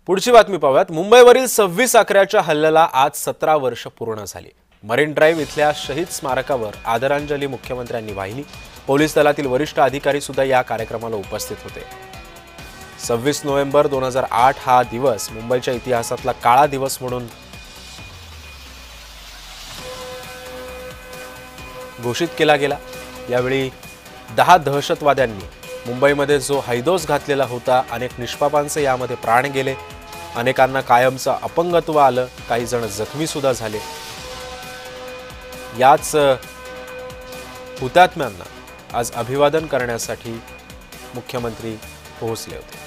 पुढची बातमी पाहूयात। मुंबईवरील 26 अकराच्या हल्ल्याला आज 17 वर्ष पूर्ण झाली। मरीन ड्राइव्ह इथल्या शहीद स्मारकावर आदरांजली मुख्यमंत्र्यांनी वाहिली। पोलीस दलातील वरिष्ठ अधिकारी सुद्धा या कार्यक्रमाला उपस्थित होते। 26 नोव्हेंबर 2008 हा दिवस मुंबईच्या इतिहासातला काळा दिवस म्हणून घोषित केला गेला। यावेळी 10 दहशतवाद्यांनी मुंबईमध्ये जो हैदोस घातलेला होता, अनेक निष्पापांचे यामध्ये प्राण गेले, अनेकांना कायमचं अपंगत्व आलं, काही जण जखमी सुद्धा झाले। याच हुतात्म्यांना आज अभिवादन करण्यासाठी मुख्यमंत्री पोहोचले होते।